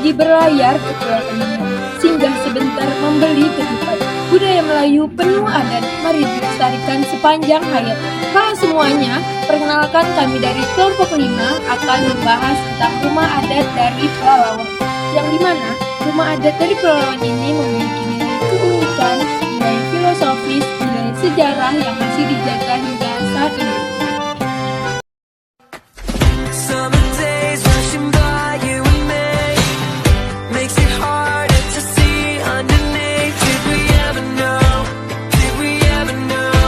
pergi berlayar ke Pulau Penyengat, singgah sebentar membeli ketupat. Budaya Melayu penuh adat, mari dilestarikan sepanjang hayat. Halo semuanya, perkenalkan kami dari kelompok 5 akan membahas tentang rumah adat dari Pelalawan. Yang dimana rumah adat dari Pelalawan ini memiliki nilai keunikan, nilai filosofis, nilai sejarah yang masih dijaga hingga saat ini. Summer days rushing by you and me makes it harder to see underneath. Did we ever know? Did we ever know?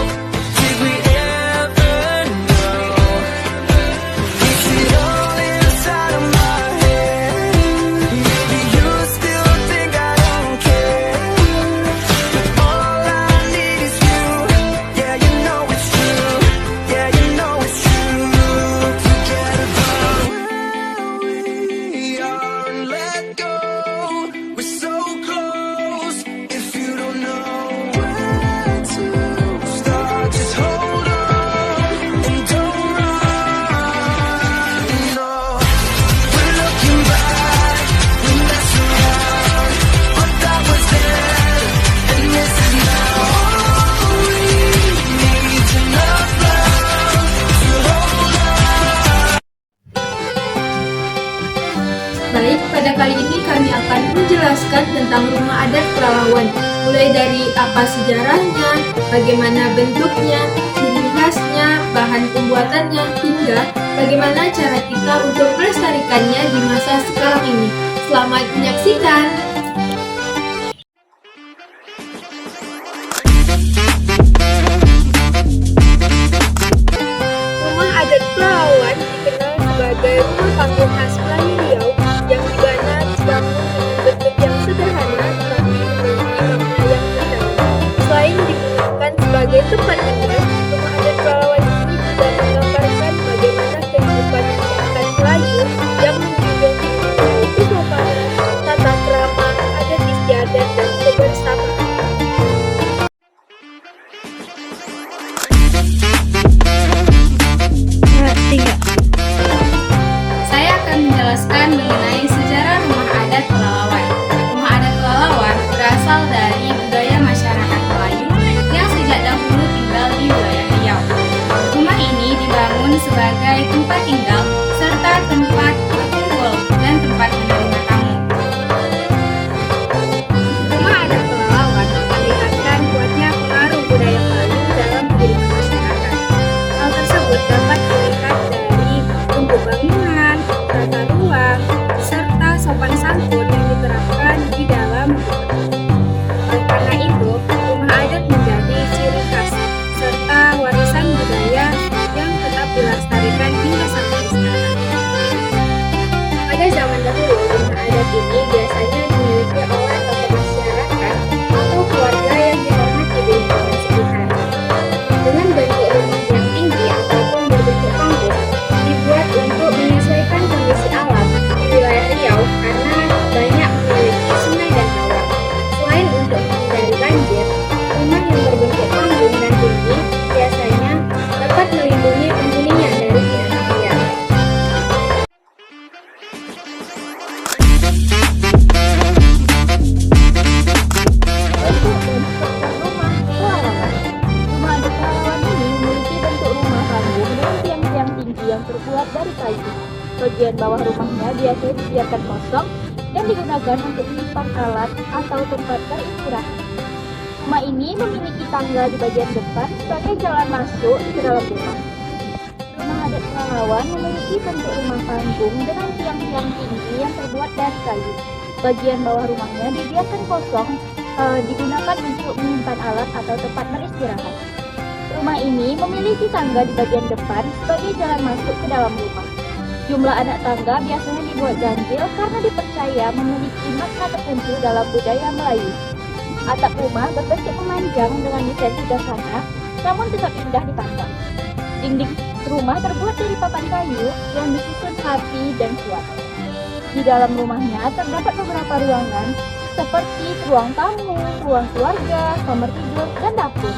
Did we ever know? Is it all inside of my head? Maybe you still think I don't care, but all I need is you. Yeah, you know it's true. Yeah, you know it's true. Forget about where we are and let go. We're so close. If you don't know where to start, just hold on and don't run. No, we're looking back, we mess around, but that was then, and this is now. All we need enough love to hold on. Baik, pada kali ini kami akan menjelaskan tentang rumah adat Pelalawan, mulai dari apa sejarahnya, bagaimana bentuknya, ciri khasnya, bahan pembuatannya, hingga bagaimana cara kita untuk melestarikannya di masa sekarang ini. Selamat menyaksikan! Rumah adat Pelalawan dikenal sebagai rumah panggung khas Melayu Riau yang dibangun dengan bentuk yang sederhana tetapi memiliki makna yang mendalam. Selain digunakan sebagai tempat tinggal, rumah adat Pelalawan ini juga menggambarkan bagaimana kehidupan masyarakat Melayu yang menjunjung tinggi nilai kesopanan, tata krama, adat istiadat, dan kebersamaan. Saya akan menjelaskan mengenai sejarah rumah adat Pelalawan. Rumah adat Pelalawan berasal dari budaya masyarakat Melayu yang sejak dahulu tinggal di wilayah Riau. Rumah ini dibangun sebagai tempat tinggal serta tempat berkumpul dan tempat menerima tamu. Rumah adat Pelalawan memperlihatkan kuatnya pengaruh budaya Melayu dalam kehidupan masyarakat. Hal tersebut dapat dilihat dari bentuk bangunan, tata ruang, serta sopan santun yang diterapkan di dalam rumah. Oleh karena itu, rumah adat menjadi ciri khas serta warisan budaya yang tetap dilestarikan hingga sampai sekarang. Pada zaman dahulu, rumah adat ini biasanya dimiliki oleh tokoh masyarakat atau keluarga yang dihormati di lingkungan sekitar. Dengan bentuk rumah yang tinggi ataupun berbentuk panggung, dibuat untuk menyesuaikan kondisi alam di wilayah Riau karena banyak memiliki sungai dan rawa. Selain untuk menghindari banjir, rumah yang berbentuk panggung dan tinggi biasanya dapat melindungi penghuninya dari binatang liar. Rumah adat Pelalawan ini memiliki bentuk rumah panggung dengan tiang-tiang tinggi yang terbuat dari kayu. Bagian bawah rumahnya biasanya dibiarkan kosong dan digunakan untuk menyimpan alat atau tempat beristirahat. Rumah ini memiliki tangga di bagian depan sebagai jalan masuk ke dalam rumah. Rumah adat Pelalawan memiliki bentuk rumah panggung dengan tiang-tiang tinggi yang terbuat dari kayu. Bagian bawah rumahnya dibiarkan kosong, digunakan untuk menyimpan alat atau tempat beristirahat. Rumah ini memiliki tangga di bagian depan sebagai jalan masuk ke dalam rumah. Jumlah anak tangga biasanya dibuat ganjil karena dipercaya memiliki makna tertentu dalam budaya Melayu. Atap rumah berbentuk memanjang dengan desain sederhana, namun tetap indah dipandang. Dinding rumah terbuat dari papan kayu yang disusun rapi dan kuat. Di dalam rumahnya terdapat beberapa ruangan seperti ruang tamu, ruang keluarga, kamar tidur, dan dapur.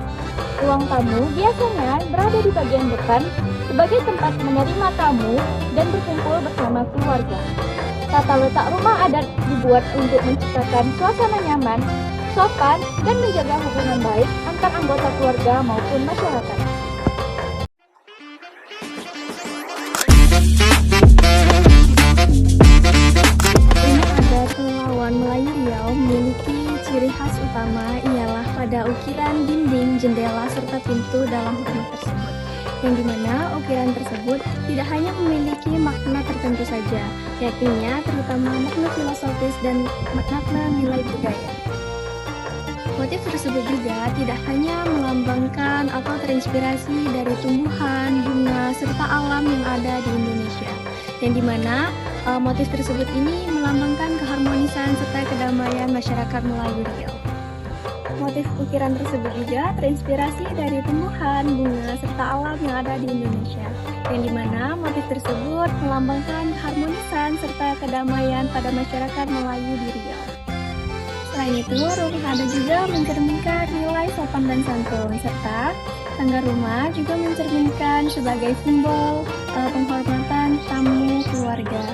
Ruang tamu biasanya berada di bagian depan sebagai tempat menerima tamu dan berkumpul bersama keluarga. Tata letak rumah adat dibuat untuk menciptakan suasana nyaman, sopan, dan menjaga hubungan baik antar anggota keluarga maupun masyarakat. Rumah adat Pelalawan Melayu Riau memiliki ciri khas utama ialah pada ukiran dinding, jendela, serta pintu dalam rumah tersebut, yang dimana ukiran tersebut tidak hanya memiliki makna tertentu saja, yakni terutama makna filosofis dan makna nilai budaya. Motif tersebut juga tidak hanya melambangkan atau terinspirasi dari tumbuhan, bunga, serta alam yang ada di Indonesia, yang dimana motif tersebut ini melambangkan keharmonisan serta kedamaian masyarakat Melayu Riau. Motif ukiran tersebut juga terinspirasi dari tumbuhan, bunga, serta alam yang ada di Indonesia, yang dimana motif tersebut melambangkan keharmonisan serta kedamaian pada masyarakat Melayu di Riau. Selain itu, rumah adat juga mencerminkan nilai sopan dan santun, serta tangga rumah juga mencerminkan sebagai simbol penghormatan tamu keluarga.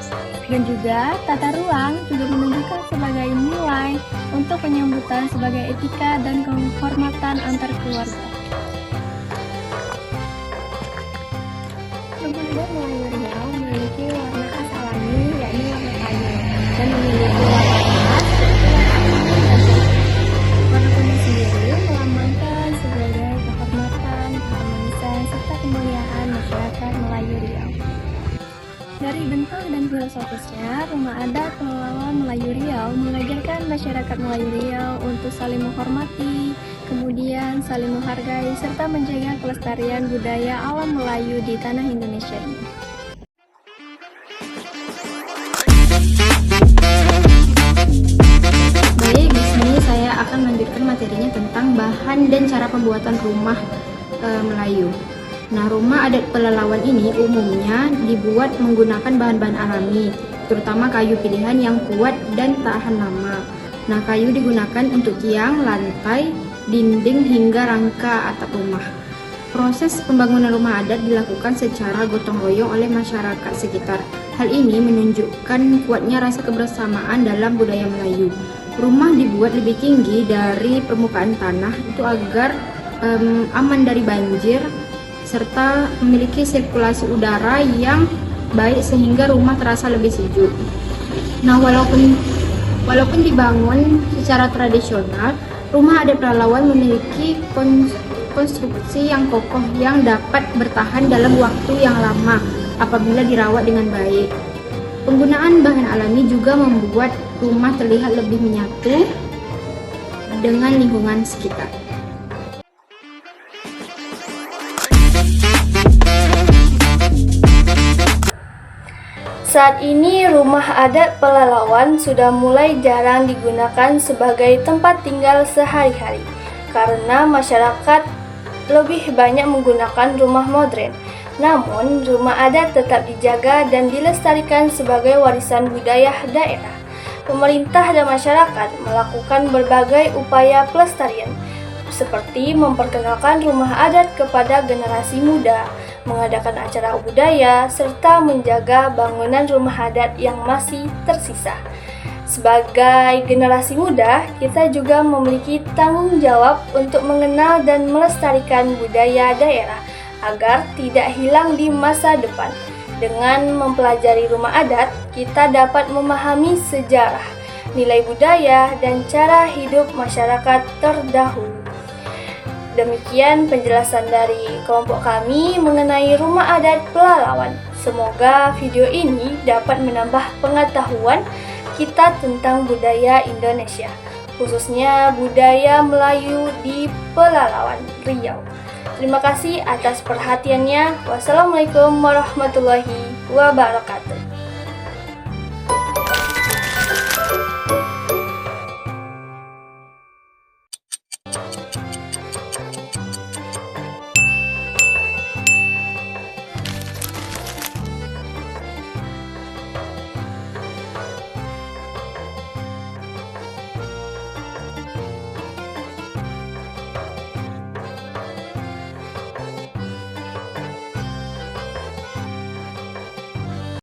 Dan juga tata ruang juga menunjukkan sebagai nilai untuk penyambutan sebagai etika dan kehormatan antar keluarga. Rumah adat Melayu Riau memiliki warna khas alami, yakni warna kayu, dan memiliki warna khas seperti warna kuning dan putih. Warna kuning sendiri melambangkan sebagai kehormatan, keharmonisan, serta kemuliaan masyarakat Melayu Riau. Dari bentuk dan filosofisnya, rumah adat Pelalawan Melayu Riau mengajarkan masyarakat Melayu Riau untuk saling menghormati, kemudian saling menghargai, serta menjaga kelestarian budaya alam Melayu di tanah Indonesia ini. Baik, di sini saya akan melanjutkan materinya tentang bahan dan cara pembuatan rumah Melayu. Nah, rumah adat Pelalawan ini umumnya dibuat menggunakan bahan-bahan alami, terutama kayu pilihan yang kuat dan tahan lama. Nah, kayu digunakan untuk tiang, lantai, dinding hingga rangka atap rumah. Proses pembangunan rumah adat dilakukan secara gotong royong oleh masyarakat sekitar. Hal ini menunjukkan kuatnya rasa kebersamaan dalam budaya Melayu. Rumah dibuat lebih tinggi dari permukaan tanah itu agar aman dari banjir, serta memiliki sirkulasi udara yang baik sehingga rumah terasa lebih sejuk. Nah, walaupun dibangun secara tradisional, rumah adat Pelalawan memiliki konstruksi yang kokoh yang dapat bertahan dalam waktu yang lama apabila dirawat dengan baik. Penggunaan bahan alami juga membuat rumah terlihat lebih menyatu dengan lingkungan sekitar. Saat ini rumah adat Pelalawan sudah mulai jarang digunakan sebagai tempat tinggal sehari-hari karena masyarakat lebih banyak menggunakan rumah modern. Namun, rumah adat tetap dijaga dan dilestarikan sebagai warisan budaya daerah. Pemerintah dan masyarakat melakukan berbagai upaya pelestarian, seperti memperkenalkan rumah adat kepada generasi muda, mengadakan acara budaya, serta menjaga bangunan rumah adat yang masih tersisa. Sebagai generasi muda, kita juga memiliki tanggung jawab untuk mengenal dan melestarikan budaya daerah agar tidak hilang di masa depan. Dengan mempelajari rumah adat, kita dapat memahami sejarah, nilai budaya, dan cara hidup masyarakat terdahulu. Demikian penjelasan dari kelompok kami mengenai rumah adat Pelalawan. Semoga video ini dapat menambah pengetahuan kita tentang budaya Indonesia, khususnya budaya Melayu di Pelalawan, Riau. Terima kasih atas perhatiannya. Wassalamualaikum warahmatullahi wabarakatuh.